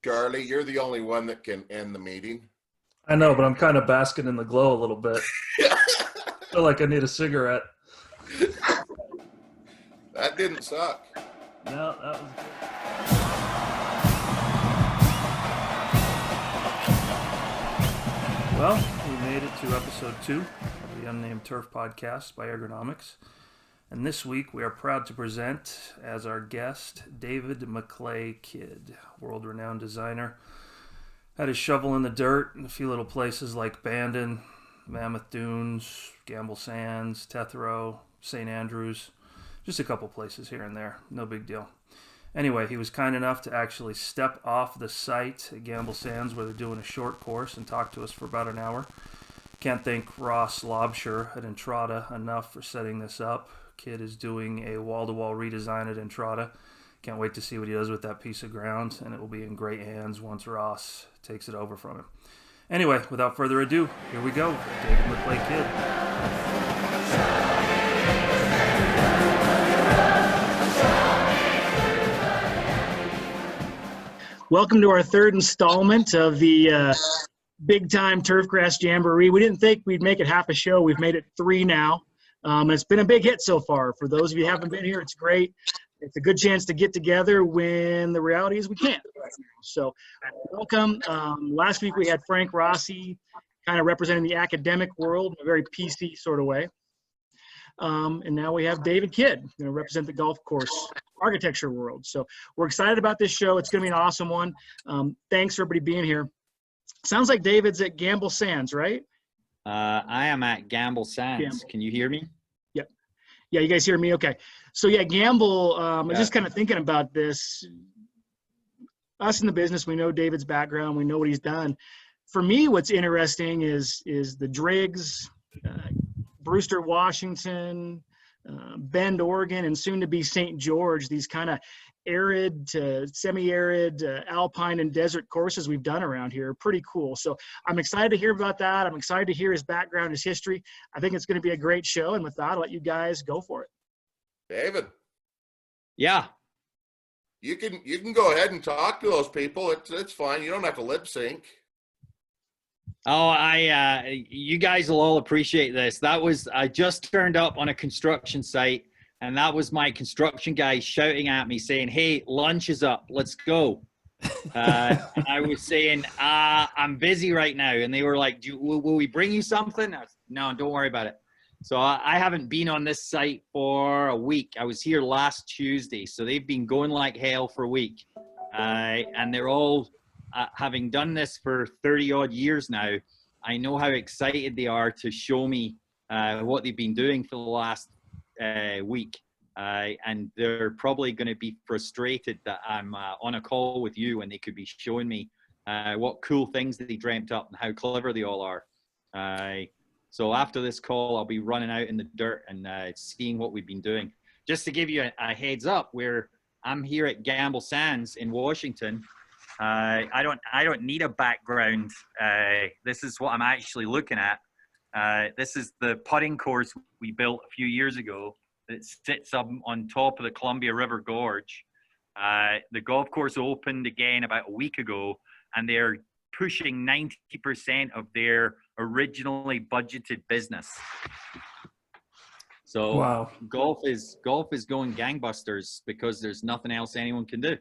Charlie, you're the only one that can end the meeting. I know, but I'm kind of basking in the glow a little bit. I feel like I need a cigarette. That didn't suck. No, that was good. Well, we made it to episode 2 of the Unnamed Turf Podcast by Ergonomics. And this week we are proud to present as our guest David McLay Kidd, world-renowned designer. Had his shovel in the dirt in a few little places like Bandon, Mammoth Dunes, Gamble Sands, Tethero, St. Andrews. Just a couple places here and there. No big deal. Anyway, he was kind enough to actually step off the site at Gamble Sands where they're doing a short course and talk to us for about an hour. Can't thank Ross Laubscher at Entrada enough for setting this up. Kid is doing a wall-to-wall redesign at Entrada. Can't wait to see what he does with that piece of ground, and it will be in great hands once Ross takes it over from him. Anyway, without further ado, here we go. David McLay Kidd. Welcome to our third installment of the Big Time Turfgrass Jamboree. We didn't think we'd make it half a show. We've made it 3 now. And it's been a big hit so far. For those of you who haven't been here, it's great. It's a good chance to get together when the reality is we can't. So welcome. Last week we had Frank Rossi kind of representing the academic world in a very PC sort of way. And now we have David Kidd, represent the golf course architecture world. So we're excited about this show. It's going to be an awesome one. Thanks for everybody being here. Sounds like David's at Gamble Sands, right? I am at Gamble Sands. Can you hear me? Yep. Yeah, you guys hear me? Okay. So yeah, Gamble, I was just kind of thinking about this. Us in the business, we know David's background. We know what he's done. For me, what's interesting is the Driggs, Brewster, Washington, Bend, Oregon, and soon to be St. George, these kind of arid to semi-arid, alpine and desert courses we've done around here. Pretty cool. So I'm excited to hear about that. I'm excited to hear his background, his history. I think it's going to be a great show. And with that, I'll let you guys go for it. David. Yeah. You can go ahead and talk to those people. It's fine. You don't have to lip sync. Oh, you guys will all appreciate this. I just turned up on a construction site, and that was my construction guy shouting at me saying, "Hey, lunch is up. Let's go." And I was saying, "I'm busy right now." And they were like, will we bring you something? I was, no, don't worry about it. So I haven't been on this site for a week. I was here last Tuesday. So they've been going like hell for a week. And they're all, having done this for 30 odd years now, I know how excited they are to show me what they've been doing for the last week. And they're probably going to be frustrated that I'm on a call with you when they could be showing me what cool things that they dreamt up and how clever they all are. So after this call, I'll be running out in the dirt and seeing what we've been doing. Just to give you a heads up, I'm here at Gamble Sands in Washington. I don't need a background. This is what I'm actually looking at. This is the putting course we built a few years ago that sits up on top of the Columbia River Gorge. The golf course opened again about a week ago, and they're pushing 90% of their originally budgeted business. So wow. Golf is going gangbusters because there's nothing else anyone can do.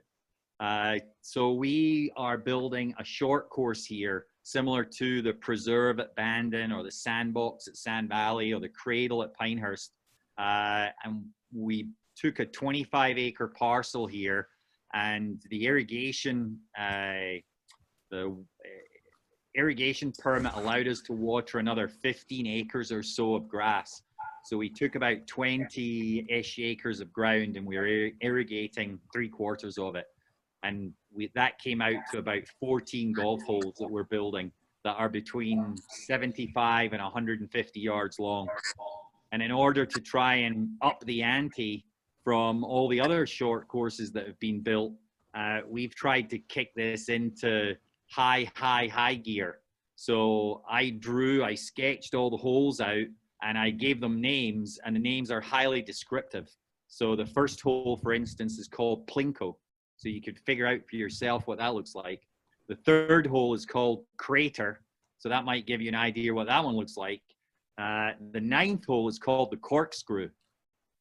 So we are building a short course here, similar to the Preserve at Bandon or the Sandbox at Sand Valley or the Cradle at Pinehurst. And we took a 25-acre parcel here, and the irrigation permit allowed us to water another 15 acres or so of grass. So we took about 20-ish acres of ground, and we were irrigating 3/4 of it. And that came out to about 14 golf holes that we're building that are between 75 and 150 yards long. And in order to try and up the ante from all the other short courses that have been built, we've tried to kick this into high gear. So I sketched all the holes out, and I gave them names, and the names are highly descriptive. So the first hole, for instance, is called Plinko. So you could figure out for yourself what that looks like. The third hole is called Crater. So that might give you an idea what that one looks like. The ninth hole is called the Corkscrew.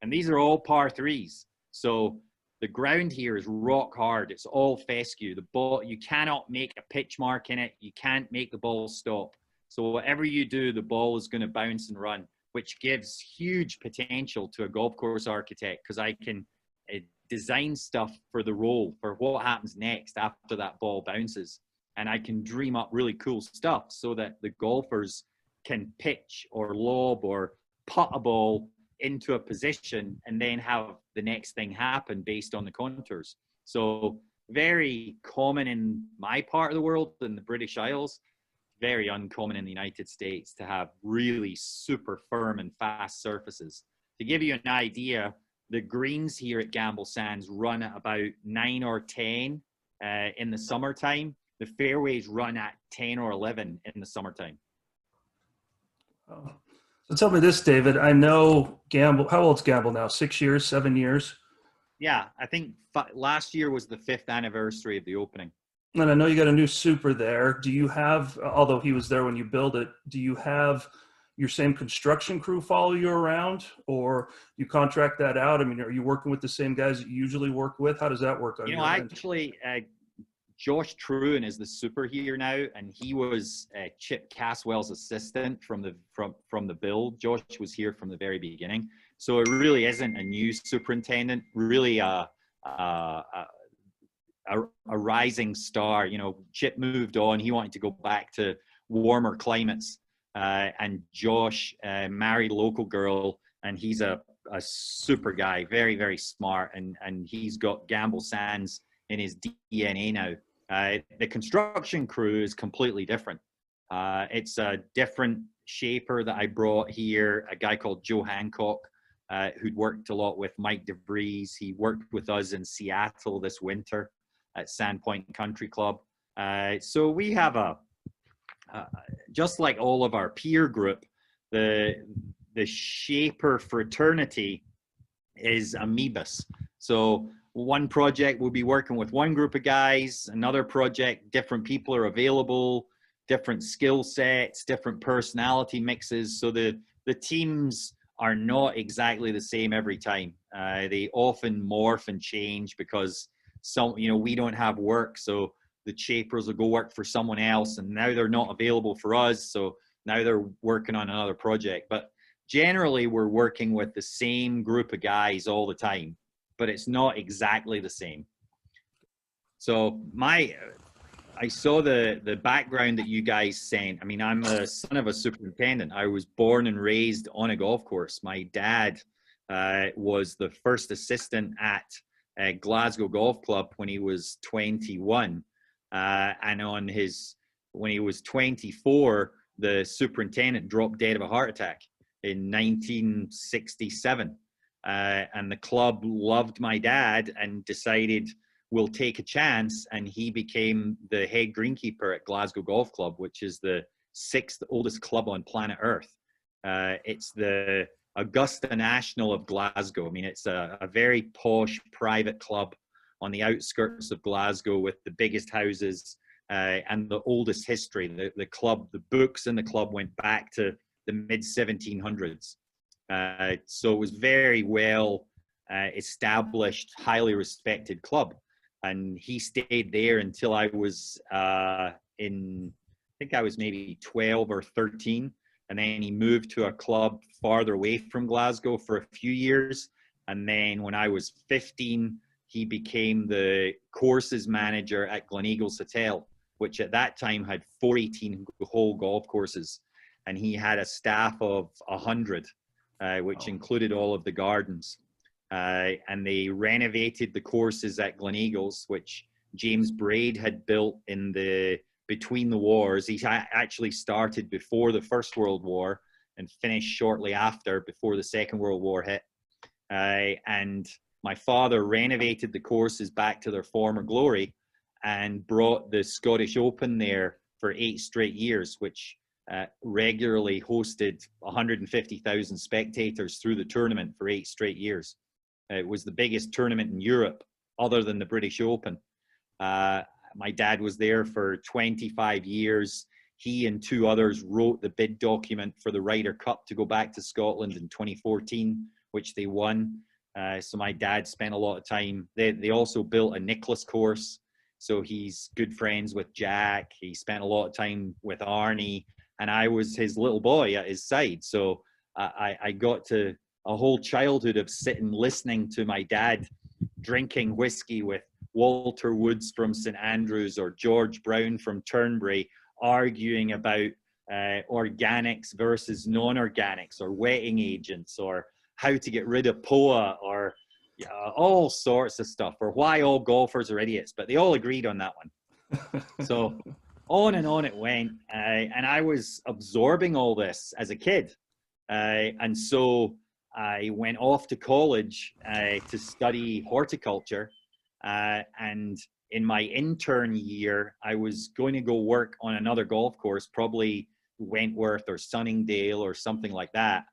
And these are all par threes. So the ground here is rock hard. It's all fescue. The ball, you cannot make a pitch mark in it. You can't make the ball stop. So whatever you do, the ball is going to bounce and run, which gives huge potential to a golf course architect, because I can design stuff for the roll, for what happens next after that ball bounces. And I can dream up really cool stuff so that the golfers can pitch or lob or putt a ball into a position and then have the next thing happen based on the contours. So very common in my part of the world, in the British Isles, very uncommon in the United States to have really super firm and fast surfaces. To give you an idea, the greens here at Gamble Sands run at about 9 or 10 in the summertime. The fairways run at 10 or 11 in the summertime. Oh. So tell me this, David. I know Gamble. How old's Gamble now? 6 years, 7 years? Yeah, I think last year was the 5th anniversary of the opening. And I know you got a new super there. Do you have, although he was there when you built it, do you have your same construction crew follow you around, or you contract that out? I mean, are you working with the same guys that you usually work with? How does that work on your end? Actually, Josh Truen is the super here now, and he was Chip Caswell's assistant from the build. Josh was here from the very beginning, so it really isn't a new superintendent. Really, a rising star. You know, Chip moved on. He wanted to go back to warmer climates, and Josh married a local girl, and he's a super guy, very, very smart, and he's got Gamble Sands in his DNA now. The construction crew is completely different. It's a different shaper that I brought here, a guy called Joe Hancock, who'd worked a lot with Mike DeVries. He worked with us in Seattle this winter at Sandpoint Country Club. So we have just like all of our peer group, the shaper fraternity is amoebas. So one project we'll be working with one group of guys, another project, different people are available, different skill sets, different personality mixes. So the teams are not exactly the same every time. They often morph and change because we don't have work. So the shapers will go work for someone else, and now they're not available for us. So now they're working on another project. But generally, we're working with the same group of guys all the time, but it's not exactly the same. So I saw the background that you guys sent. I mean, I'm a son of a superintendent. I was born and raised on a golf course. My dad was the first assistant at Glasgow Golf Club when he was 21. And when he was 24, the superintendent dropped dead of a heart attack in 1967. And the club loved my dad and decided we'll take a chance. And he became the head greenkeeper at Glasgow Golf Club, which is the 6th oldest club on planet Earth. It's the Augusta National of Glasgow. I mean, it's a very posh private club on the outskirts of Glasgow with the biggest houses and the oldest history. The club, the books in the club went back to the mid-1700s. So it was very well established, highly respected club. And he stayed there until I was I think I was maybe 12 or 13. And then he moved to a club farther away from Glasgow for a few years. And then when I was 15, he became the courses manager at Gleneagles Hotel, which at that time had 4 18-hole golf courses. And he had a staff of 100, which included all of the gardens. And they renovated the courses at Gleneagles, which James Braid had built between the wars. He actually started before the First World War and finished shortly after, before the Second World War hit. And my father renovated the courses back to their former glory and brought the Scottish Open there for 8 straight years, which regularly hosted 150,000 spectators through the tournament for 8 straight years. It was the biggest tournament in Europe other than the British Open. My dad was there for 25 years. He and two others wrote the bid document for the Ryder Cup to go back to Scotland in 2014, which they won. So my dad spent a lot of time. They also built a Nicholas course. So he's good friends with Jack. He spent a lot of time with Arnie, and I was his little boy at his side. So I got to a whole childhood of sitting, listening to my dad drinking whiskey with Walter Woods from St Andrews or George Brown from Turnberry, arguing about organics versus non-organics, or wetting agents, or how to get rid of POA, or all sorts of stuff, or why all golfers are idiots. But they all agreed on that one. So on and on it went, and I was absorbing all this as a kid. And so I went off to college to study horticulture. And in my intern year, I was going to go work on another golf course, probably Wentworth or Sunningdale or something like that.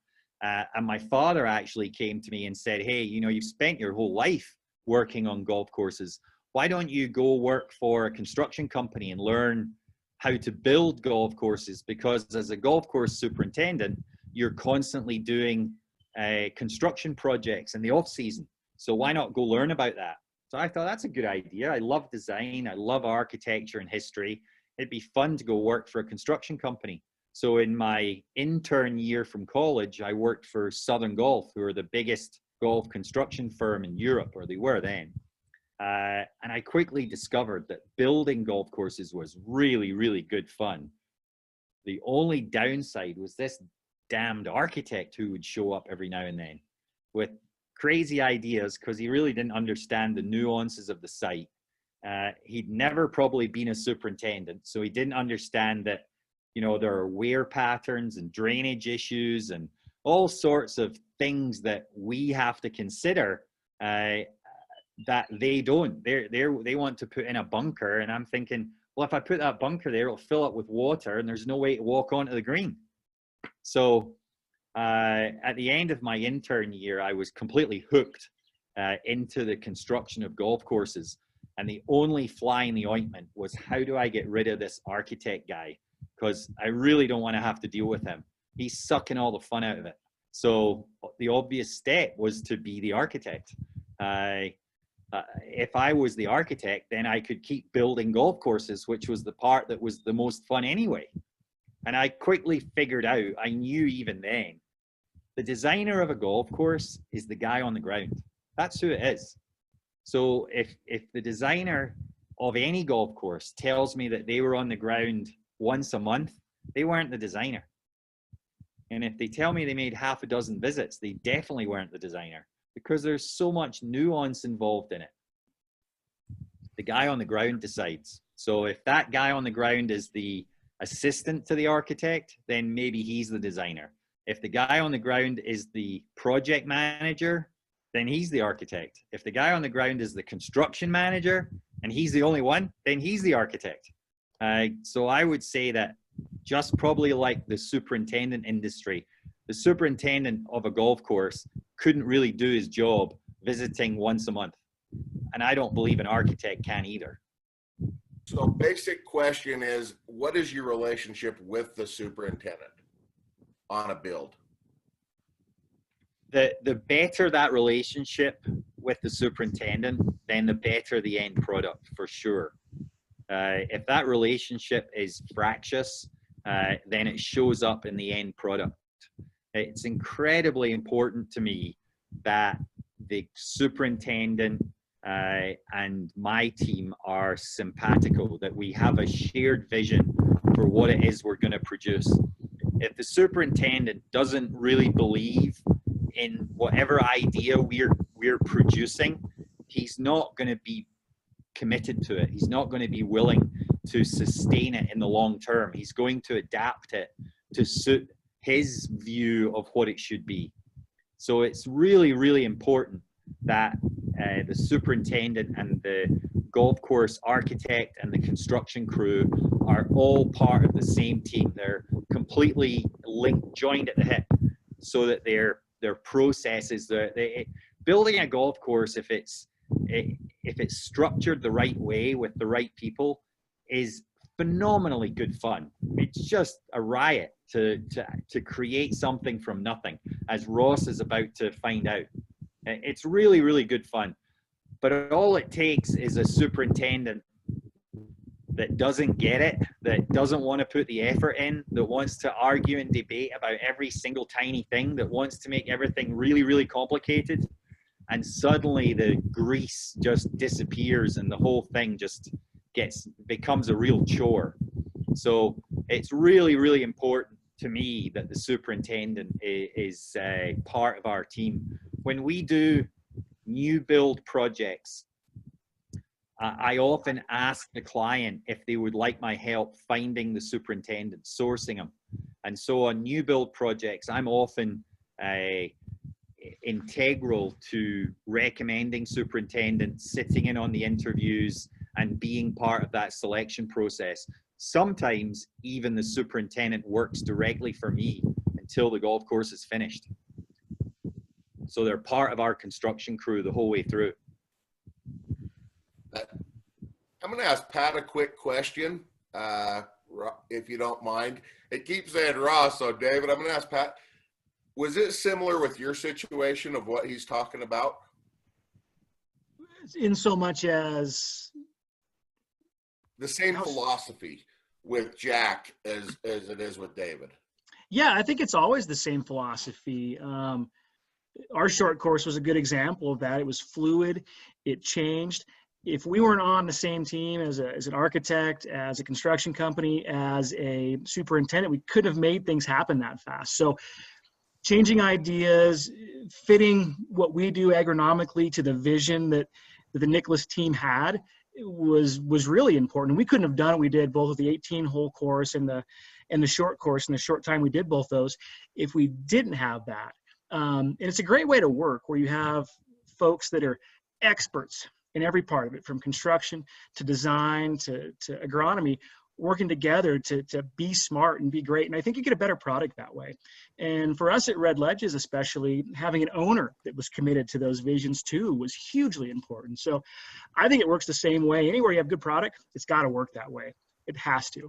And my father actually came to me and said, hey, you know, you've spent your whole life working on golf courses. Why don't you go work for a construction company and learn how to build golf courses? Because as a golf course superintendent, you're constantly doing construction projects in the off season. So why not go learn about that? So I thought that's a good idea. I love design. I love architecture and history. It'd be fun to go work for a construction company. So in my intern year from college, I worked for Southern Golf, who are the biggest golf construction firm in Europe, or they were then. And I quickly discovered that building golf courses was really, really good fun. The only downside was this damned architect who would show up every now and then with crazy ideas, because he really didn't understand the nuances of the site. He'd never probably been a superintendent, so he didn't understand that, you know, there are wear patterns and drainage issues and all sorts of things that we have to consider that they don't. They want to put in a bunker, and I'm thinking, well, if I put that bunker there, it'll fill up with water and there's no way to walk onto the green. So at the end of my intern year, I was completely hooked into the construction of golf courses. And the only fly in the ointment was, how do I get rid of this architect guy? Because I really don't want to have to deal with him. He's sucking all the fun out of it. So the obvious step was to be the architect. If I was the architect, then I could keep building golf courses, which was the part that was the most fun anyway. And I quickly figured out, I knew even then, the designer of a golf course is the guy on the ground. That's who it is. So if the designer of any golf course tells me that they were on the ground once a month, they weren't the designer. And if they tell me they made half a dozen visits, they definitely weren't the designer, because there's so much nuance involved in it. The guy on the ground decides. So if that guy on the ground is the assistant to the architect, then maybe he's the designer. If the guy on the ground is the project manager, then he's the architect. If the guy on the ground is the construction manager and he's the only one, then he's the architect. So I would say that, just probably like the superintendent industry, the superintendent of a golf course couldn't really do his job visiting once a month. And I don't believe an architect can either. So basic question is, what is your relationship with the superintendent on a build? The better that relationship with the superintendent, then the better the end product, for sure. If that relationship is fractious, then it shows up in the end product. It's incredibly important to me that the superintendent and my team are simpatico, that we have a shared vision for what it is we're going to produce. If the superintendent doesn't really believe in whatever idea we're producing, he's not going to be committed to it. He's not going to be willing to sustain it in the long term. He's going to adapt it to suit his view of what it should be. So it's really, really important that the superintendent and the golf course architect and the construction crew are all part of the same team. They're completely linked, joined at the hip, so that their processes, building a golf course, if if it's structured the right way with the right people, is phenomenally good fun. It's just a riot to create something from nothing, as Ross is about to find out. It's really, really good fun. But all it takes is a superintendent that doesn't get it, that doesn't want to put the effort in, that wants to argue and debate about every single tiny thing, that wants to make everything really, really complicated. And suddenly the grease just disappears and the whole thing just becomes a real chore. So it's really, really important to me that the superintendent is part of our team. When we do new build projects, I often ask the client if they would like my help finding the superintendent, sourcing them. And so on new build projects, I'm often integral to recommending superintendents, sitting in on the interviews and being part of that selection process. Sometimes even the superintendent works directly for me until the golf course is finished. So they're part of our construction crew the whole way through. I'm going to ask Pat a quick question, if you don't mind. It keeps saying Ross, so David, I'm going to ask Pat, was it similar with your situation of what he's talking about? In so much as The same philosophy with Jack as it is with David. Yeah, I think it's always the same philosophy. Our short course was a good example of that. It was fluid. It changed. If we weren't on the same team as an architect, as a construction company, as a superintendent, we couldn't have made things happen that fast. So changing ideas, fitting what we do agronomically to the vision that the Nicholas team had was really important. We couldn't have done what we did both with the 18-hole course and the short course in the short time we did both those if we didn't have that. And it's a great way to work where you have folks that are experts in every part of it, from construction to design to agronomy, working together to be smart and be great. And I think you get a better product that way. And for us at Red Ledges, especially, having an owner that was committed to those visions too was hugely important. So I think it works the same way. Anywhere you have good product, it's got to work that way. It has to.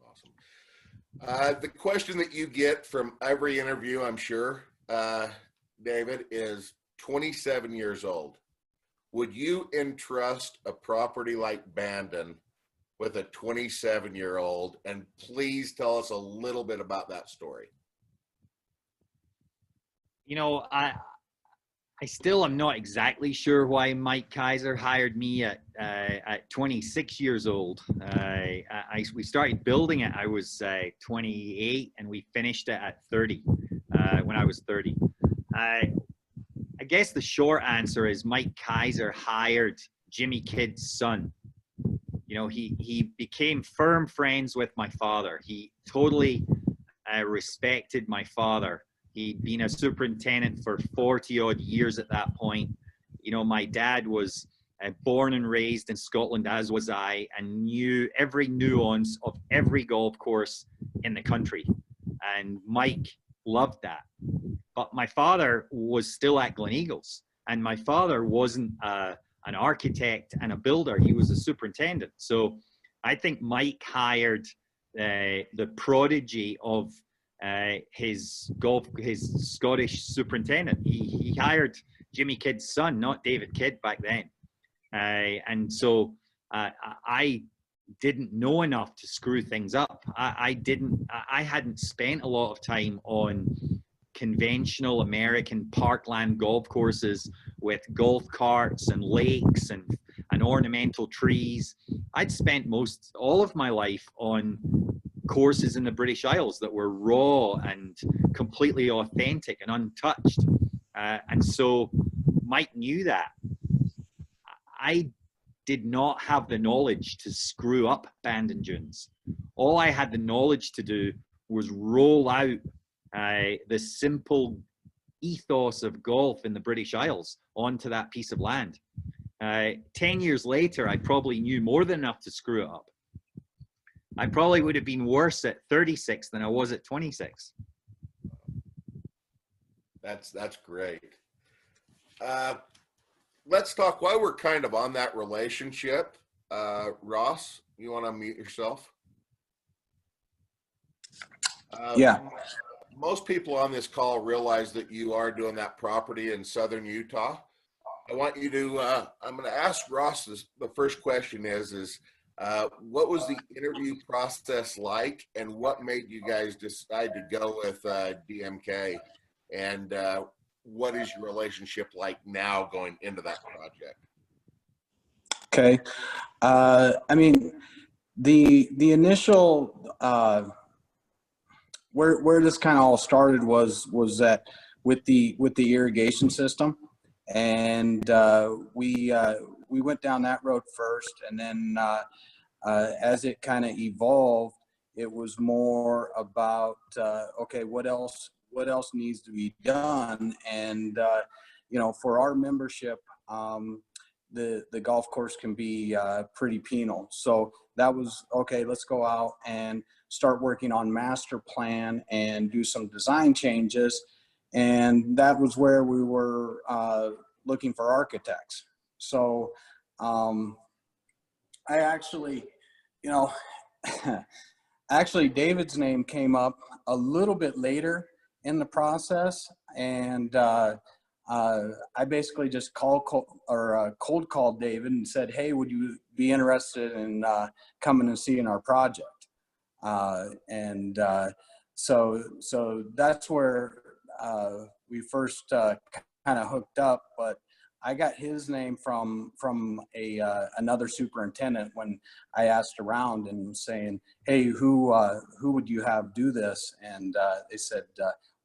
Awesome. The question that you get from every interview, I'm sure, David, is 27 years old. Would you entrust a property like Bandon with a 27-year-old? And please tell us a little bit about that story. You know, I still am not exactly sure why Mike Kaiser hired me at 26 years old. We started building it. I was 28, and we finished it at 30 when I was 30. I guess the short answer is Mike Kaiser hired Jimmy Kidd's son. You know, he became firm friends with my father. He totally respected my father. He'd been a superintendent for 40 odd years at that point. You know, my dad was born and raised in Scotland, as was I, and knew every nuance of every golf course in the country. And Mike loved that. But my father was still at Gleneagles, and my father wasn't an architect and a builder. He was a superintendent. So I think Mike hired the prodigy of his Scottish superintendent. He hired Jimmy Kidd's son, not David Kidd back then. And so I didn't know enough to screw things up. I hadn't spent a lot of time on conventional American parkland golf courses with golf carts and lakes and ornamental trees. I'd spent all of my life on courses in the British Isles that were raw and completely authentic and untouched. And so Mike knew that. I did not have the knowledge to screw up Bandon Dunes. All I had the knowledge to do was roll out the simple ethos of golf in the British Isles onto that piece of land. 10 years later, I probably knew more than enough to screw it up. I probably would have been worse at 36 than I was at 26. That's great. let's talk while we're kind of on that relationship. Ross, you want to unmute yourself? Yeah. Most people on this call realize that you are doing that property in southern Utah. I want you to, I'm going to ask Ross this, the first question is what was the interview process like, and what made you guys decide to go with DMK, and what is your relationship like now going into that project? Okay. I mean, the initial where this kind of all started was that with the irrigation system, and we went down that road first, and then as it kind of evolved, it was more about okay, what else needs to be done, and you know, for our membership, the golf course can be pretty penal. So that was okay. Let's go out and start working on master plan and do some design changes, and that was where we were looking for architects. So I actually, you know, actually David's name came up a little bit later in the process, and I basically just cold called David and said, hey, would you be interested in coming and seeing our project? So that's where we first kind of hooked up. But I got his name from another superintendent when I asked around and saying, hey, who would you have do this? And they said,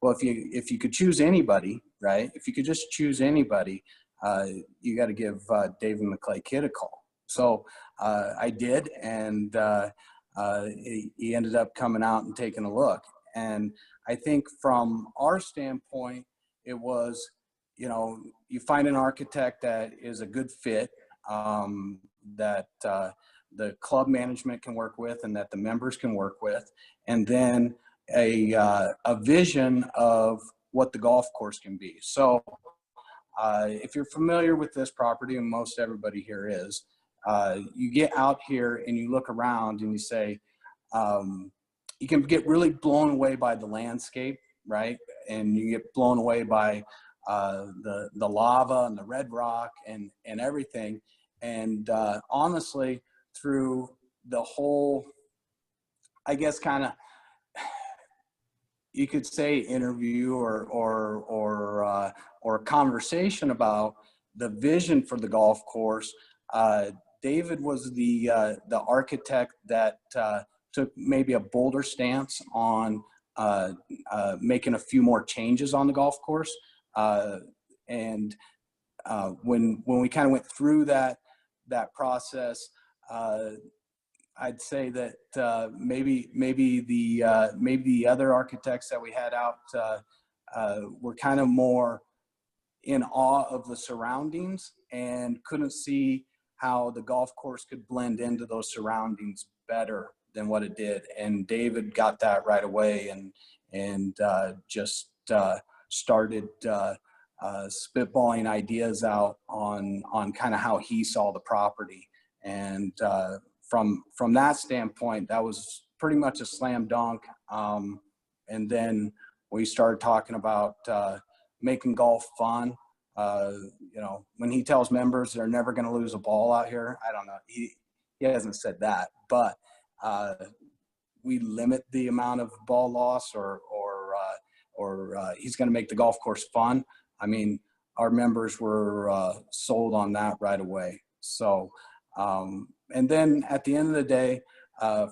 well, if you could choose anybody, right? If you could just choose anybody, you got to give David McLay Kidd a call. So I did, and he ended up coming out and taking a look. And I think from our standpoint, it was, you know, you find an architect that is a good fit, that the club management can work with and that the members can work with, and then a vision of what the golf course can be. So if you're familiar with this property, and most everybody here is, you get out here and you look around and you say, you can get really blown away by the landscape, right? And you get blown away by the lava and the red rock and everything. And honestly, through the whole, I guess, kind of, you could say interview or conversation about the vision for the golf course, David was the architect that took maybe a bolder stance on making a few more changes on the golf course. And when we kind of went through that process, I'd say that maybe the other architects that we had out were kind of more in awe of the surroundings and couldn't see how the golf course could blend into those surroundings better than what it did. And David got that right away and just started spitballing ideas out on kind of how he saw the property. And from that standpoint, that was pretty much a slam dunk. And then we started talking about making golf fun. You know, when he tells members they're never going to lose a ball out here, I don't know. He hasn't said that, but we limit the amount of ball loss, or he's going to make the golf course fun. I mean, our members were sold on that right away. So, and then at the end of the day,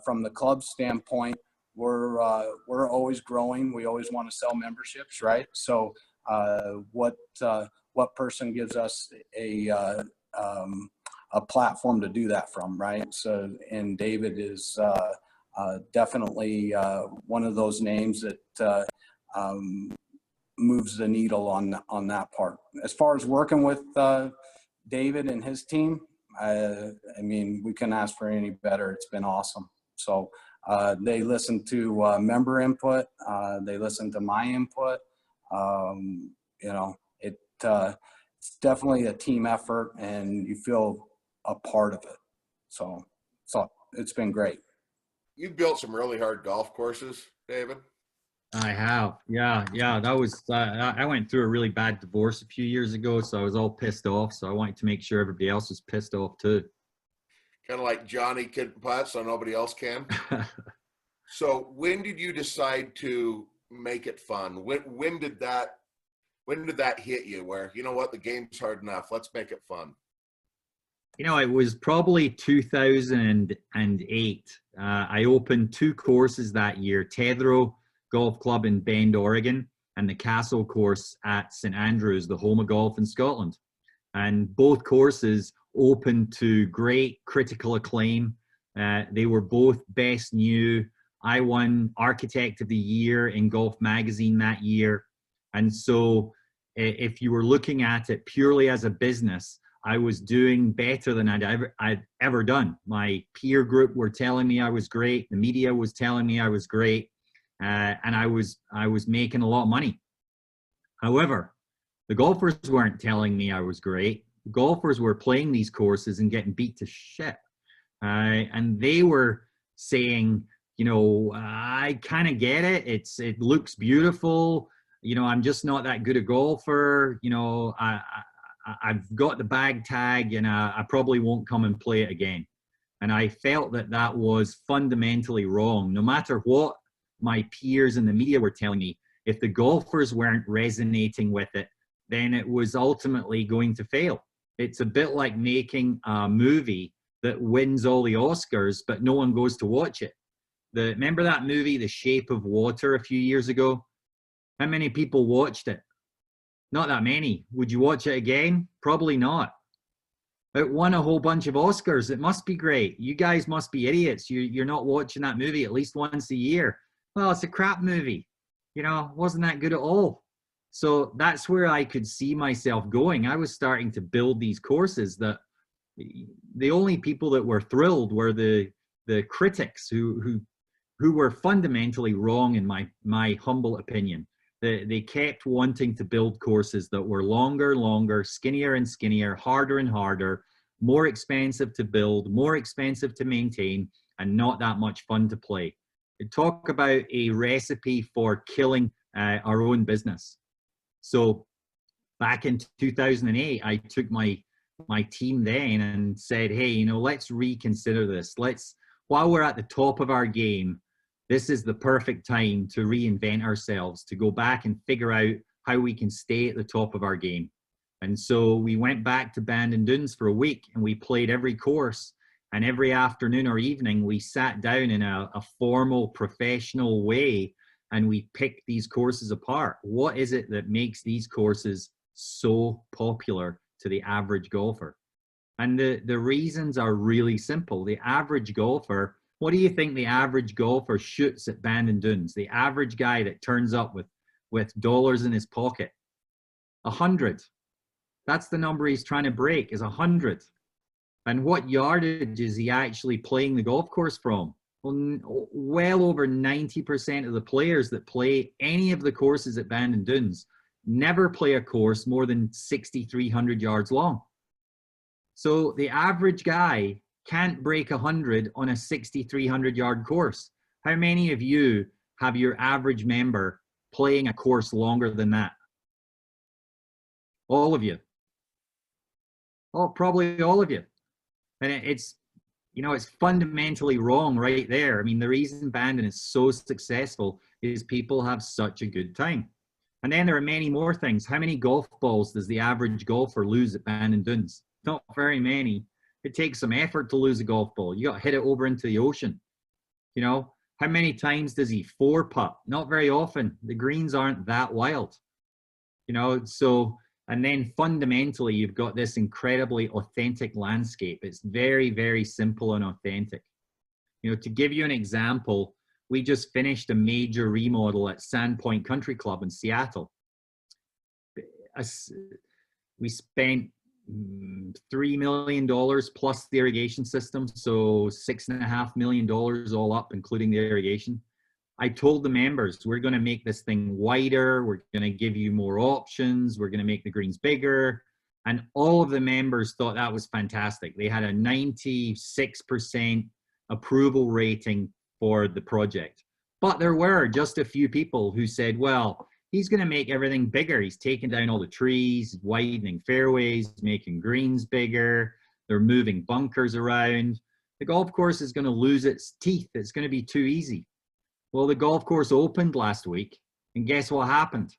from the club standpoint, we're always growing. We always want to sell memberships, right? So, what person gives us a platform to do that from, right? So, and David is definitely one of those names that moves the needle on that part. As far as working with David and his team, I mean, we couldn't ask for any better. It's been awesome. So they listen to member input. They listen to my input. You know, it's definitely a team effort, and you feel a part of it. So it's been great. You built some really hard golf courses, David. I have. Yeah. That was, I went through a really bad divorce a few years ago, so I was all pissed off. So I wanted to make sure everybody else was pissed off too. Kind of like Johnny couldn't putt, so nobody else can. So when did you decide to make it fun? When did that hit you where, you know what, the game's hard enough, let's make it fun? You know, it was probably 2008. I opened 2 courses that year, Tethero Golf Club in Bend, Oregon, and the Castle course at St Andrews, the home of golf in Scotland. And both courses opened to great critical acclaim. They were both best new. I won Architect of the Year in Golf Magazine that year. And so if you were looking at it purely as a business, I was doing better than I'd ever done. My peer group were telling me I was great. The media was telling me I was great. And I was making a lot of money. However, the golfers weren't telling me I was great. The golfers were playing these courses and getting beat to shit. And they were saying, you know, I kind of get it. It looks beautiful. You know, I'm just not that good a golfer. You know, I've got the bag tag, and I probably won't come and play it again. And I felt that was fundamentally wrong. No matter what my peers in the media were telling me, if the golfers weren't resonating with it, then it was ultimately going to fail. It's a bit like making a movie that wins all the Oscars, but no one goes to watch it. Remember that movie, The Shape of Water, a few years ago? How many people watched it? Not that many. Would you watch it again? Probably not. It won a whole bunch of Oscars. It must be great. You guys must be idiots. You're not watching that movie at least once a year. Well, it's a crap movie. You know, wasn't that good at all. So that's where I could see myself going. I was starting to build these courses that the only people that were thrilled were the critics who were fundamentally wrong in my humble opinion. They kept wanting to build courses that were longer, skinnier and skinnier, harder and harder, more expensive to build, more expensive to maintain, and not that much fun to play. Talk about a recipe for killing our own business. So back in 2008, I took my team then and said, hey, you know, let's reconsider this. While we're at the top of our game, this is the perfect time to reinvent ourselves, to go back and figure out how we can stay at the top of our game. And so we went back to Bandon Dunes for a week, and we played every course. And every afternoon or evening, we sat down in a formal, professional way, and we picked these courses apart. What is it that makes these courses so popular to the average golfer? And the reasons are really simple. The average golfer, what do you think the average golfer shoots at Bandon Dunes? The average guy that turns up with dollars in his pocket? 100. That's the number he's trying to break, is 100. And what yardage is he actually playing the golf course from? Well over 90% of the players that play any of the courses at Bandon Dunes never play a course more than 6,300 yards long. So the average guy can't break 100 on a 6,300 yard course. How many of you have your average member playing a course longer than that? All of you. Oh, probably all of you. And it's, you know, it's fundamentally wrong right there. I mean, the reason Bandon is so successful is people have such a good time. And then there are many more things. How many golf balls does the average golfer lose at Bandon Dunes? Not very many. It takes some effort to lose a golf ball. You got to hit it over into the ocean. You know, how many times does he 4-putt? Not very often. The greens aren't that wild. You know, so, and then fundamentally, you've got this incredibly authentic landscape. It's very, very simple and authentic. You know, to give you an example, we just finished a major remodel at Sandpoint Country Club in Seattle. We spent $3 million plus the irrigation system, so $6.5 million all up, including the irrigation. I told the members, we're going to make this thing wider. We're going to give you more options. We're going to make the greens bigger. And all of the members thought that was fantastic. They had a 96% approval rating for the project. But there were just a few people who said, well, he's going to make everything bigger. He's taking down all the trees, widening fairways, making greens bigger. They're moving bunkers around. The golf course is going to lose its teeth. It's going to be too easy. Well, the golf course opened last week, and guess what happened?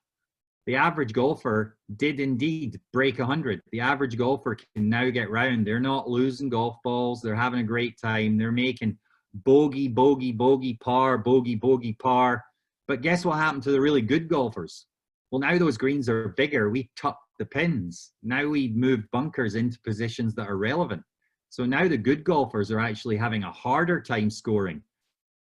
The average golfer did indeed break 100. The average golfer can now get round. They're not losing golf balls. They're having a great time. They're making bogey, bogey, bogey, par, bogey, bogey, par. But guess what happened to the really good golfers? Well, now those greens are bigger. We tucked the pins. Now we moved bunkers into positions that are relevant. So now the good golfers are actually having a harder time scoring.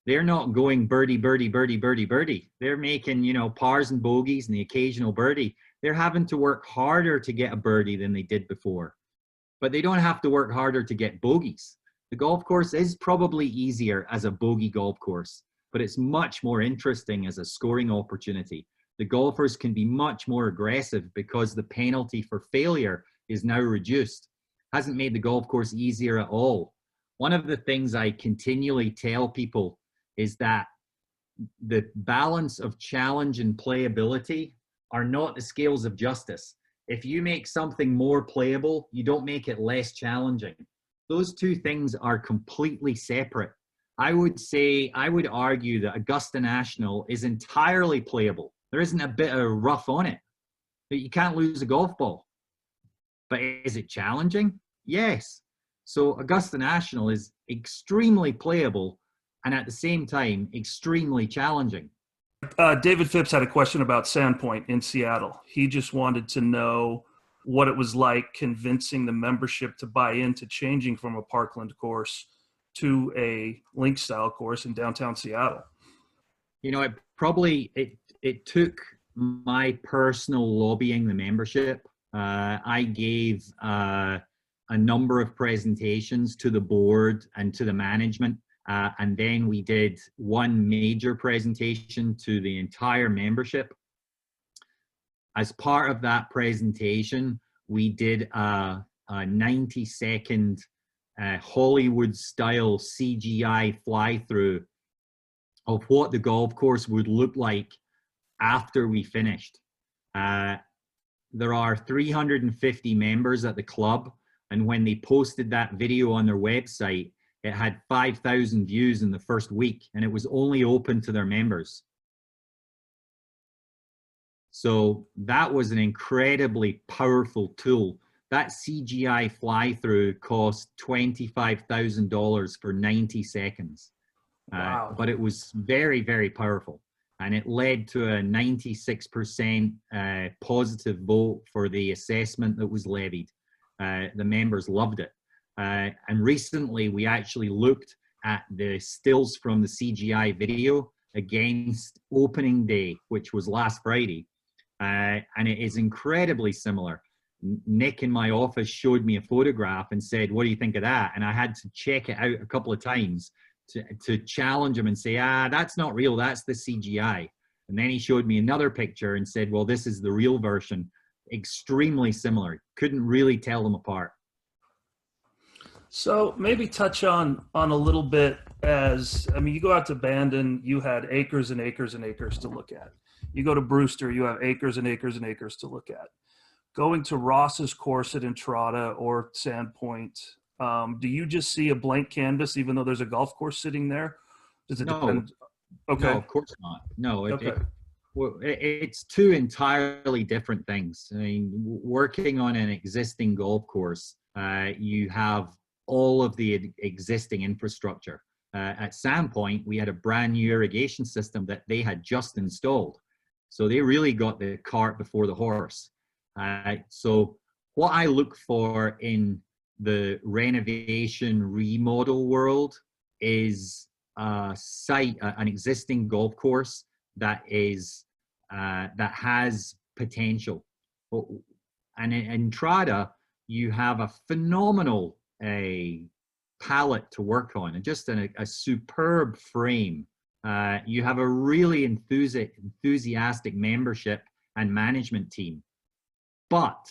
They're not going birdie, birdie, birdie, birdie, birdie. They're making, you know, pars and bogeys and the occasional birdie. They're having to work harder to get a birdie than they did before. But they don't have to work harder to get bogeys. The golf course is probably easier as a bogey golf course, but it's much more interesting as a scoring opportunity. The golfers can be much more aggressive because the penalty for failure is now reduced. Hasn't made the golf course easier at all. One of the things I continually tell people is that the balance of challenge and playability are not the scales of justice. If you make something more playable, you don't make it less challenging. Those two things are completely separate. I would argue that Augusta National is entirely playable. There isn't a bit of rough on it. But you can't lose a golf ball. But is it challenging? Yes. So Augusta National is extremely playable and at the same time, extremely challenging. David Phipps had a question about Sandpoint in Seattle. He just wanted to know what it was like convincing the membership to buy into changing from a Parkland course to a link style course in downtown Seattle. You know, it took my personal lobbying the membership. I gave a number of presentations to the board and to the management. And then we did one major presentation to the entire membership. As part of that presentation, we did a 90-second Hollywood-style CGI fly-through of what the golf course would look like after we finished. There are 350 members at the club, and when they posted that video on their website, it had 5,000 views in the first week, and it was only open to their members. So that was an incredibly powerful tool. That CGI fly-through cost $25,000 for 90 seconds. Wow. But it was very, very powerful. And it led to a 96% positive vote for the assessment that was levied. The members loved it. And recently, we actually looked at the stills from the CGI video against opening day, which was last Friday. And it is incredibly similar. Nick in my office showed me a photograph and said, what do you think of that? And I had to check it out a couple of times to challenge him and say, that's not real, that's the CGI. And then he showed me another picture and said, well, this is the real version. Extremely similar. Couldn't really tell them apart. So maybe touch on a little bit you go out to Bandon, you had acres and acres and acres to look at. You go to Brewster, you have acres and acres and acres to look at. Going to Ross's course at Entrada or Sandpoint, do you just see a blank canvas even though there's a golf course sitting there? Does it depend? Okay. No, of course not. No, Okay. It's two entirely different things. I mean, working on an existing golf course, you have all of the existing infrastructure. At Sandpoint, we had a brand new irrigation system that they had just installed. So they really got the cart before the horse. So what I look for in the renovation remodel world is an existing golf course that has potential. And in Entrada, you have a phenomenal palette to work on, and just a superb frame. You have a really enthusiastic membership and management team. But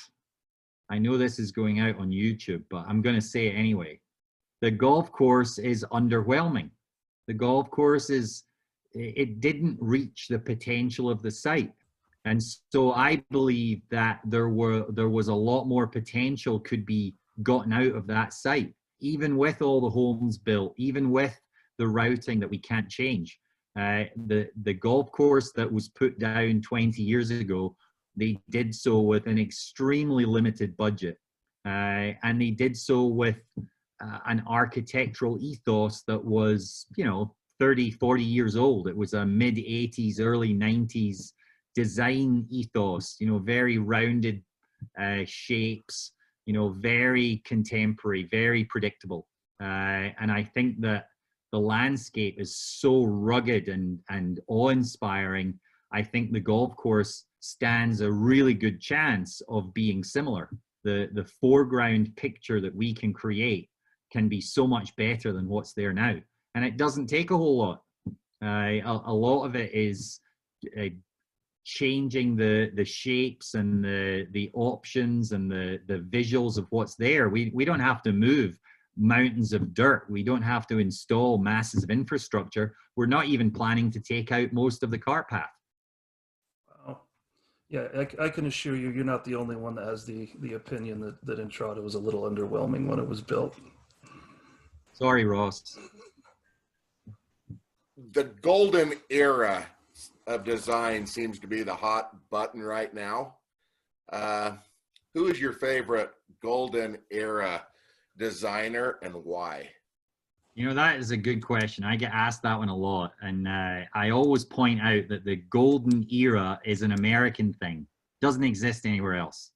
I know this is going out on YouTube, but I'm going to say it anyway. The golf course is underwhelming. The golf course it didn't reach the potential of the site. And so I believe that there was a lot more potential could be gotten out of that site, even with all the homes built, even with the routing that we can't change. The golf course that was put down 20 years ago, they did so with an extremely limited budget. And they did so with an architectural ethos that was, 30, 40 years old. It was a mid 80s, early 90s design ethos, very rounded shapes, very contemporary, very predictable. And I think that the landscape is so rugged and awe-inspiring. I think the golf course stands a really good chance of being similar. The foreground picture that we can create can be so much better than what's there now. And it doesn't take a whole lot. A lot of it is changing the shapes and the options and the visuals of what's there. We don't have to move mountains of dirt. We don't have to install masses of infrastructure. We're not even planning to take out most of the cart path. Wow. Yeah, I can assure you, you're not the only one that has the opinion that Entrada was a little underwhelming when it was built. Sorry, Ross. The golden era of design seems to be the hot button right now. Who is your favorite golden era designer and why? That is a good question. I get asked that one a lot. And I always point out that the golden era is an American thing. It doesn't exist anywhere else.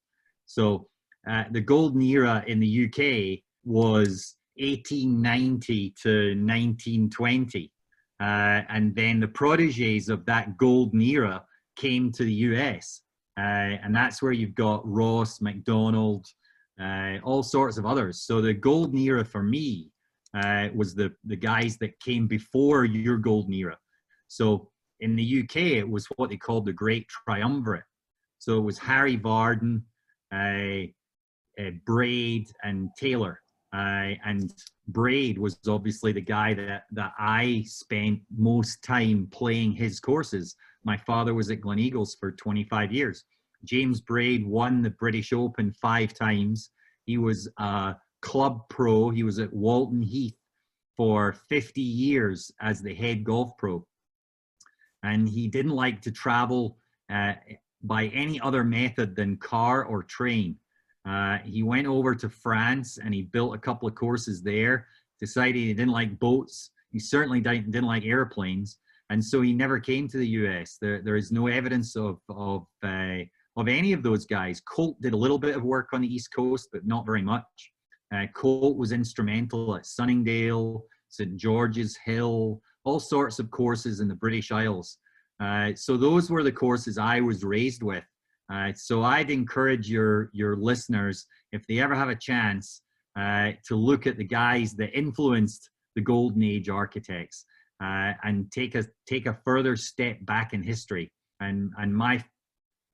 So the golden era in the UK was 1890 to 1920. And then the protégés of that golden era came to the US. And that's where you've got Ross, McDonald, all sorts of others. So the golden era for me was the guys that came before your golden era. So in the UK, it was what they called the Great Triumvirate. So it was Harry Varden, Braid, and Taylor. And Braid was obviously the guy that I spent most time playing his courses. My father was at Gleneagles for 25 years. James Braid won the British Open 5 times. He was a club pro. He was at Walton Heath for 50 years as the head golf pro. And he didn't like to travel by any other method than car or train. He went over to France and he built a couple of courses there, decided he didn't like boats. He certainly didn't like airplanes. And so he never came to the US. There is no evidence of any of those guys. Colt did a little bit of work on the East Coast, but not very much. Colt was instrumental at Sunningdale, St. George's Hill, all sorts of courses in the British Isles. So those were the courses I was raised with. So I'd encourage your listeners, if they ever have a chance, to look at the guys that influenced the Golden Age architects and take a further step back in history. And my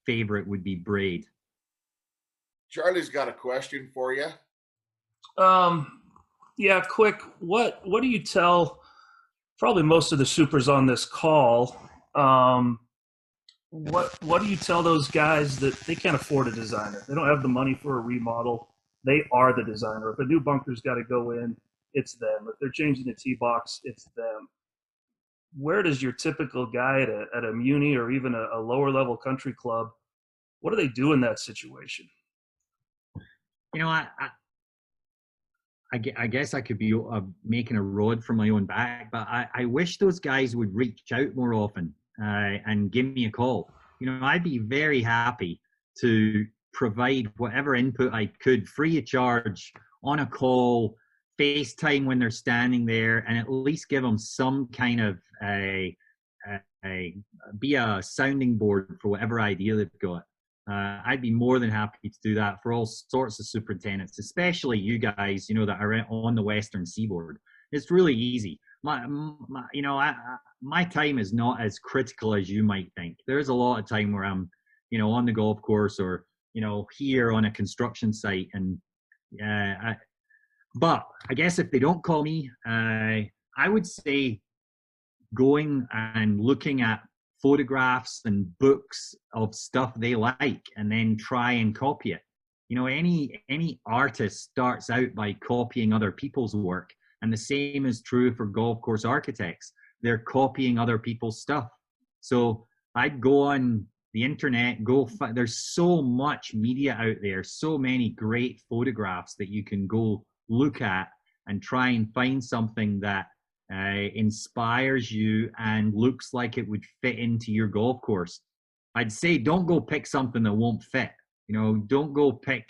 favorite would be Braid. Charlie's got a question for you. Yeah, quick. What do you tell probably most of the supers on this call? What do you tell those guys that they can't afford a designer? They don't have the money for a remodel. They are the designer. If a new bunker's got to go in, it's them. If they're changing the tee box, it's them. Where does your typical guy at a muni or even a lower level country club, what do they do in that situation? I guess I could be making a rod for my own back, but I wish those guys would reach out more often and give me a call. I'd be very happy to provide whatever input I could free of charge on a call, FaceTime when they're standing there, and at least give them some kind of be a sounding board for whatever idea they've got. I'd be more than happy to do that for all sorts of superintendents, especially you guys, that are on the Western Seaboard. It's really easy. My time is not as critical as you might think. There's a lot of time where I'm, on the golf course or, here on a construction site. And but I guess if they don't call me, I would say going and looking at photographs and books of stuff they like and then try and copy it. Any artist starts out by copying other people's work, and the same is true for golf course architects. They're copying other people's stuff. So I'd go on the internet, there's so much media out there, so many great photographs that you can go look at and try and find something that inspires you and looks like it would fit into your golf course. I'd say don't go pick something that won't fit. Don't go pick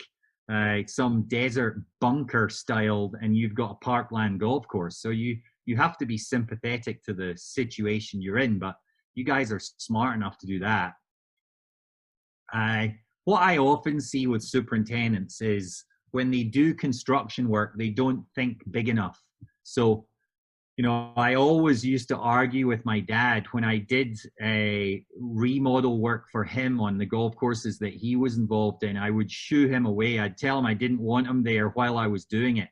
some desert bunker styled and you've got a parkland golf course. So you have to be sympathetic to the situation you're in, but you guys are smart enough to do that. What I often see with superintendents is when they do construction work, they don't think big enough. So I always used to argue with my dad when I did a remodel work for him on the golf courses that he was involved in. I would shoo him away. I'd tell him I didn't want him there while I was doing it,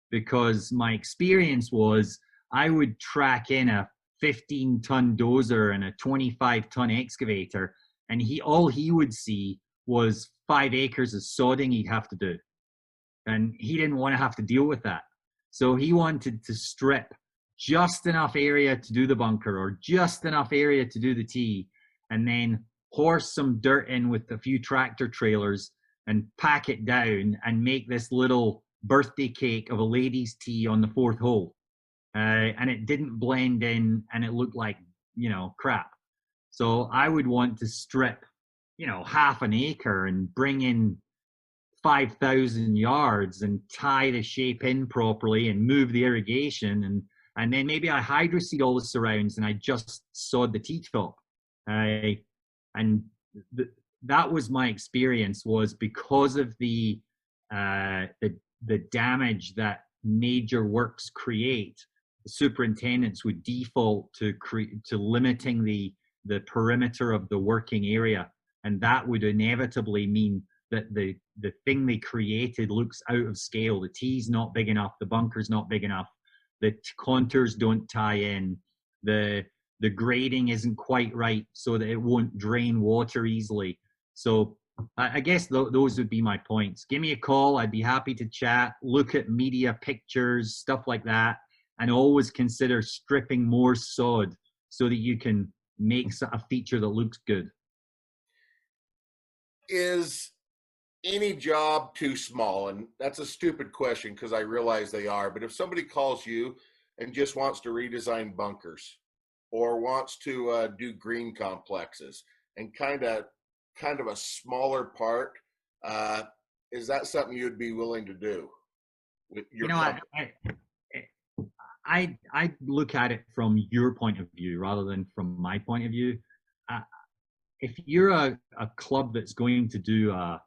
because my experience was I would track in a 15-ton dozer and a 25-ton excavator, and all he would see was 5 acres of sodding he'd have to do. And he didn't want to have to deal with that. So he wanted to strip just enough area to do the bunker or just enough area to do the tee, and then horse some dirt in with a few tractor trailers and pack it down and make this little birthday cake of a ladies' tee on the 4th hole. And it didn't blend in and it looked like, crap. So I would want to strip, half an acre and bring in 5,000 yards and tie the shape in properly and move the irrigation, and then maybe I hydroseed all the surrounds and I just sod the T-top. And that was my experience, was because of the damage that major works create, the superintendents would default to limiting the perimeter of the working area. And that would inevitably mean that the thing they created looks out of scale. The tee's not big enough, the bunker's not big enough, the contours don't tie in, the grading isn't quite right so that it won't drain water easily. So I guess those would be my points. Give me a call. I'd be happy to chat, look at media pictures, stuff like that, and always consider stripping more sod so that you can make a feature that looks good. Is any job too small? And that's a stupid question because I realize they are. But if somebody calls you and just wants to redesign bunkers or wants to do green complexes and kind of a smaller part, is that something you'd be willing to do with your I look at it from your point of view rather than from my point of view. If you're a club that's going to do a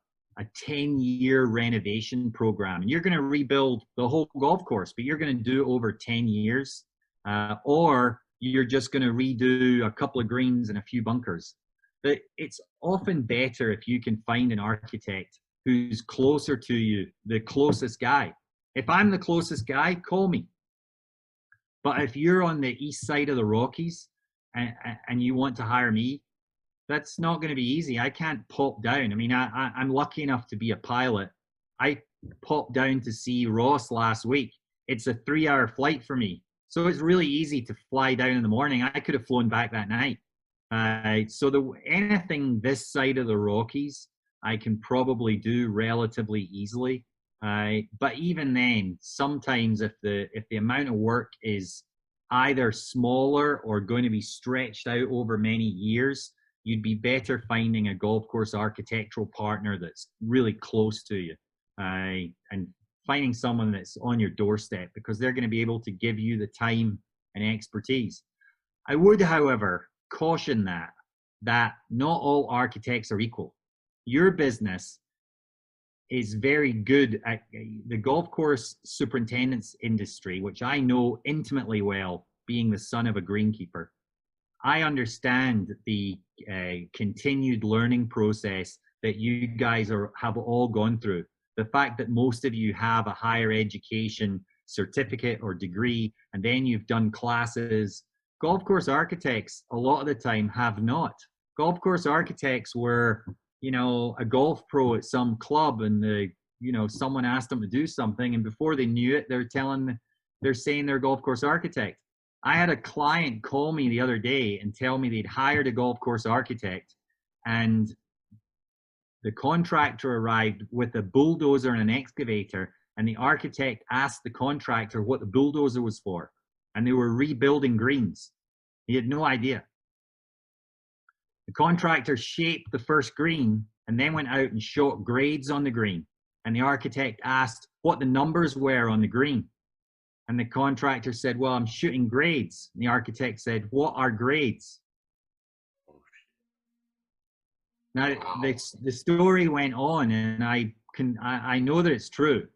10-year renovation program and you're going to rebuild the whole golf course, but you're going to do it over 10 years, or you're just going to redo a couple of greens and a few bunkers, but it's often better if you can find an architect who's closer to you, the closest guy. If I'm the closest guy, call me. But if you're on the east side of the Rockies and you want to hire me, that's not going to be easy. I can't pop down. I mean, I'm lucky enough to be a pilot. I popped down to see Ross last week. It's a 3-hour flight for me. So it's really easy to fly down in the morning. I could have flown back that night. So anything this side of the Rockies, I can probably do relatively easily. But even then, sometimes if the amount of work is either smaller or going to be stretched out over many years, you'd be better finding a golf course architectural partner that's really close to you, and finding someone that's on your doorstep, because they're going to be able to give you the time and expertise. I would, however, caution that not all architects are equal. Your business is very good at the golf course superintendent's industry, which I know intimately well, being the son of a greenkeeper. I understand the continued learning process that you guys have all gone through. The fact that most of you have a higher education certificate or degree, and then you've done classes. Golf course architects, a lot of the time, have not. Golf course architects were, a golf pro at some club, and someone asked them to do something, and before they knew it, they're saying they're a golf course architect. I had a client call me the other day and tell me they'd hired a golf course architect, and the contractor arrived with a bulldozer and an excavator, and the architect asked the contractor what the bulldozer was for, and they were rebuilding greens. He had no idea. The contractor shaped the first green and then went out and shot grades on the green, and the architect asked what the numbers were on the green, and the contractor said, well, I'm shooting grades. And the architect said, what are grades? Now, the story went on, and I know that it's true.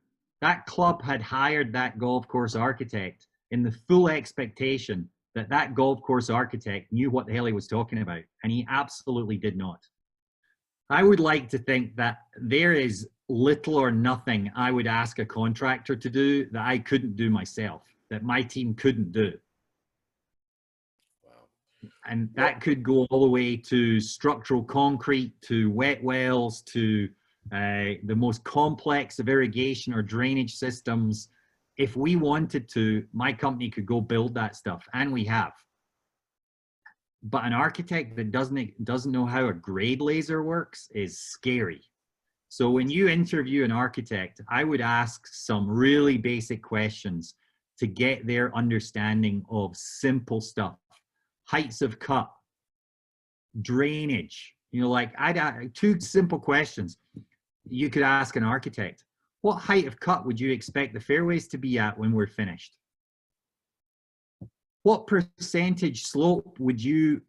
That club had hired that golf course architect in the full expectation that that golf course architect knew what the hell he was talking about, and he absolutely did not. I would like to think that there is little or nothing I would ask a contractor to do that I couldn't do myself, that my team couldn't do. And that could go all the way to structural concrete, to wet wells, to the most complex of irrigation or drainage systems. If we wanted to, my company could go build that stuff, and we have. But an architect that doesn't know how a grade laser works is scary. So when you interview an architect, I would ask some really basic questions to get their understanding of simple stuff. Heights of cut, drainage, I'd two simple questions you could ask an architect. What height of cut would you expect the fairways to be at when we're finished? What percentage slope would you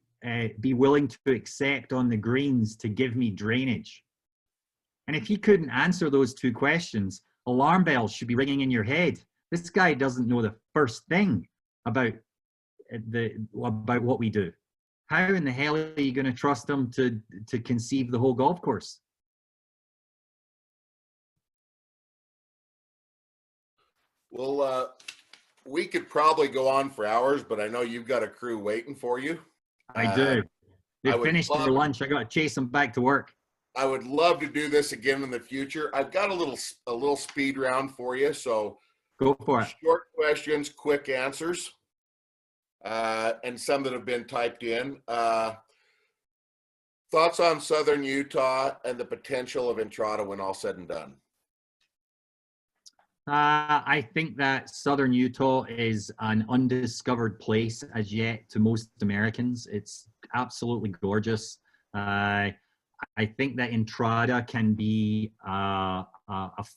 be willing to accept on the greens to give me drainage? And if you couldn't answer those two questions, alarm bells should be ringing in your head. This guy doesn't know the first thing about what we do. How in the hell are you going to trust them to conceive the whole golf course? Well, we could probably go on for hours, but I know you've got a crew waiting for you. I do. They finished their lunch. I got to chase them back to work. I would love to do this again in the future. I've got a little speed round for you. So go for it. Short questions, quick answers. And some that have been typed in. Thoughts on Southern Utah and the potential of Entrada when all said and done? I think that Southern Utah is an undiscovered place as yet to most Americans. It's absolutely gorgeous. I think that Entrada can be a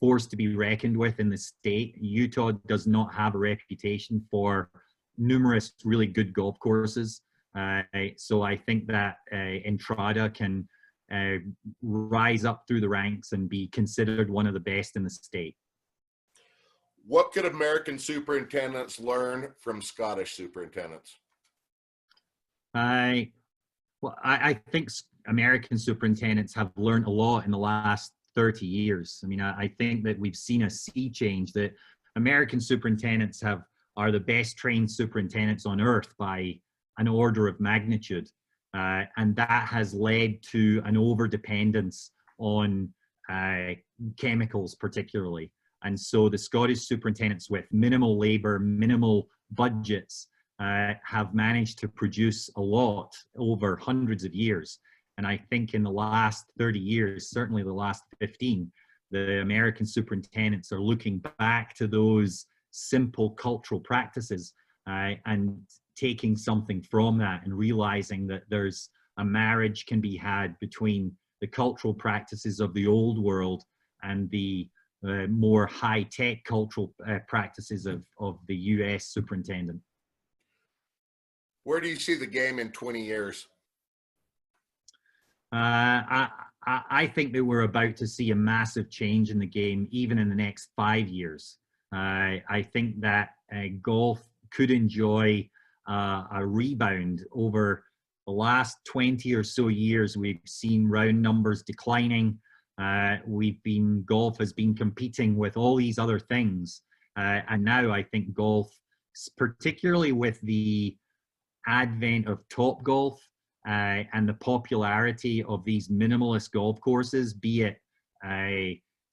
force to be reckoned with in the state. Utah does not have a reputation for numerous really good golf courses. So I think that Entrada can rise up through the ranks and be considered one of the best in the state. What could American superintendents learn from Scottish superintendents? I think American superintendents have learned a lot in the last 30 years. I mean, I think that we've seen a sea change, that American superintendents are the best trained superintendents on earth by an order of magnitude. And that has led to an overdependence on chemicals particularly. And so the Scottish superintendents with minimal labor, minimal budgets, have managed to produce a lot over hundreds of years. And I think in the last 30 years, certainly the last 15, the American superintendents are looking back to those simple cultural practices and taking something from that and realizing that there's a marriage can be had between the cultural practices of the old world and the more high-tech cultural practices of the U.S. superintendent. Where do you see the game in 20 years? I think that we're about to see a massive change in the game, even in the next 5 years. I think that golf could enjoy a rebound over the last 20 or so years, we've seen round numbers declining. Golf has been competing with all these other things. And now I think golf, particularly with the advent of Topgolf and the popularity of these minimalist golf courses, be it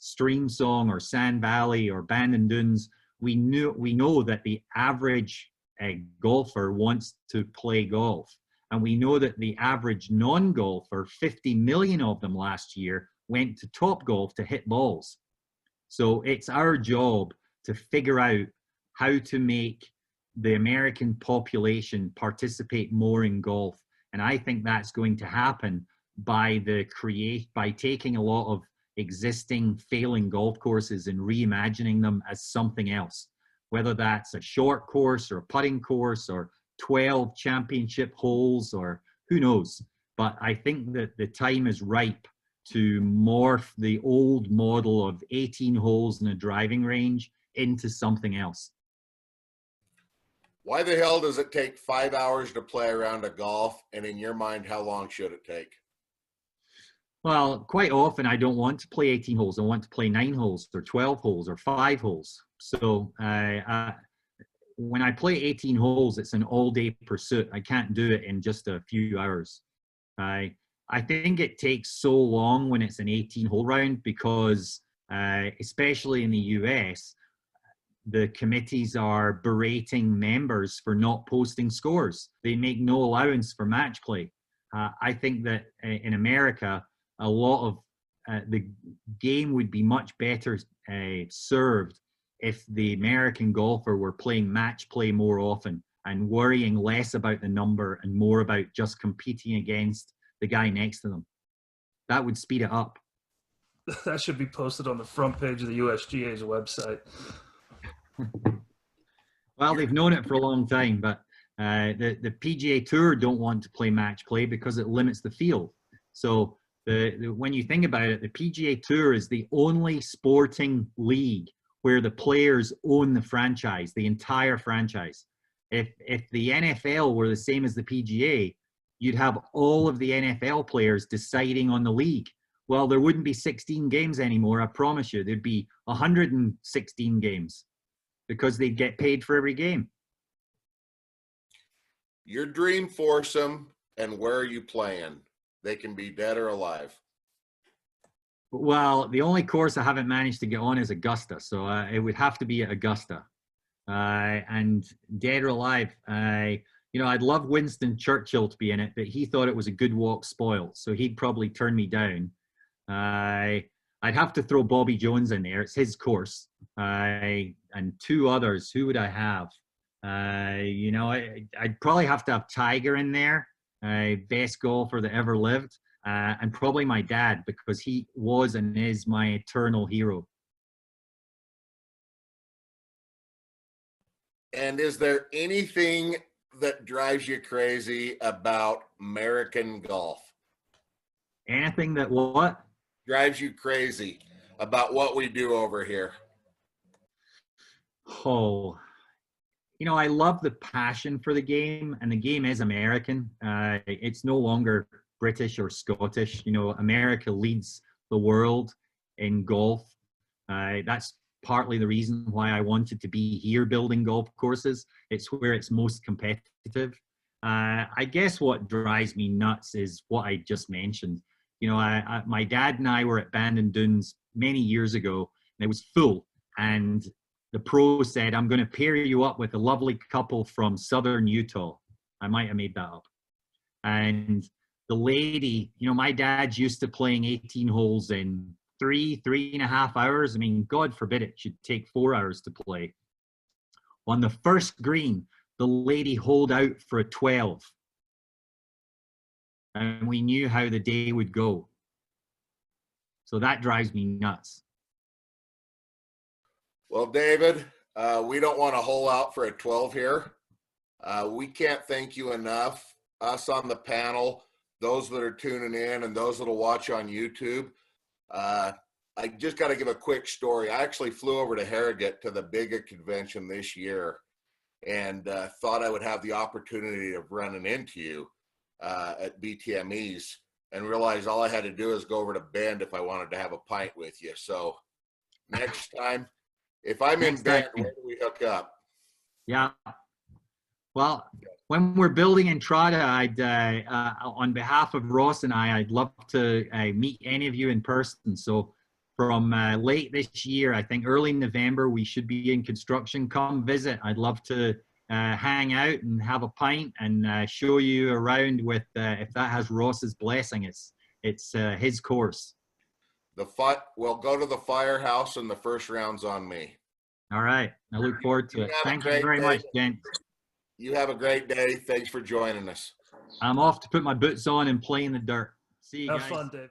Streamsong or Sand Valley or Bandon Dunes, we know that the average golfer wants to play golf. And we know that the average non-golfer, 50 million of them last year, went to Topgolf to hit balls. So it's our job to figure out how to make the American population participate more in golf. And I think that's going to happen by taking a lot of existing failing golf courses and reimagining them as something else, whether that's a short course or a putting course or 12 championship holes or who knows. But I think that the time is ripe to morph the old model of 18 holes in a driving range into something else. Why the hell does it take 5 hours to play a round of golf? And in your mind, how long should it take? Well, quite often I don't want to play 18 holes. I want to play 9 holes or 12 holes or 5 holes. So when I play 18 holes, it's an all-day pursuit. I can't do it in just a few hours. I think it takes so long when it's an 18-hole round because, especially in the US, the committees are berating members for not posting scores. They make no allowance for match play. I think that in America, a lot of the game would be much better served if the American golfer were playing match play more often and worrying less about the number and more about just competing against the guy next to them. That would speed it up. That should be posted on the front page of the USGA's website. Well, they've known it for a long time, but the PGA Tour don't want to play match play because it limits the field. So when you think about it, the PGA Tour is the only sporting league where the players own the franchise, the entire franchise. If the NFL were the same as the PGA, you'd have all of the NFL players deciding on the league. Well, there wouldn't be 16 games anymore, I promise you. There'd be 116 games because they'd get paid for every game. Your dream foursome and where are you playing? They can be dead or alive. Well, the only course I haven't managed to get on is Augusta, so it would have to be at Augusta. And dead or alive, I'd love Winston Churchill to be in it, but he thought it was a good walk spoiled, so he'd probably turn me down. I'd have to throw Bobby Jones in there. It's his course. And 2 others. Who would I have? I'd probably have to have Tiger in there, best golfer that ever lived, and probably my dad because he was and is my eternal hero. And is there anything that drives you crazy about American golf? Anything that what? Drives you crazy about what we do over here? Oh, I love the passion for the game, and the game is American. It's no longer British or Scottish. America leads the world in golf. That's partly the reason why I wanted to be here building golf courses. It's where it's most competitive. I guess what drives me nuts is what I just mentioned. My dad and I were at Bandon Dunes many years ago, and it was full. And the pro said, "I'm going to pair you up with a lovely couple from southern Utah." I might have made that up. And the lady, my dad's used to playing 18 holes in 3.5 hours. I mean, God forbid it should take 4 hours to play. On the first green, the lady holed out for a 12. And we knew how the day would go. So that drives me nuts. Well, David, we don't want to hole out for a 12 here. We can't thank you enough. Us on the panel, those that are tuning in and those that will watch on YouTube. I just got to give a quick story. I actually flew over to Harrogate to the BIGA convention this year and thought I would have the opportunity of running into you. at BTMEs and realized all I had to do is go over to Bend if I wanted to have a pint with you. So next time, if I'm in Bend, where do we hook up? Yeah. Well, when we're building Entrada, I'd on behalf of Ross and I'd love to meet any of you in person. So from late this year, I think early November, we should be in construction. Come visit. I'd love to hang out and have a pint and show you around with, if that has Ross's blessing, it's his course. We'll go to the firehouse and the first round's on me. All right. I look forward to it. Thank you very much, Jen. You have a great day. Thanks for joining us. I'm off to put my boots on and play in the dirt. See you guys. Have fun, Dave.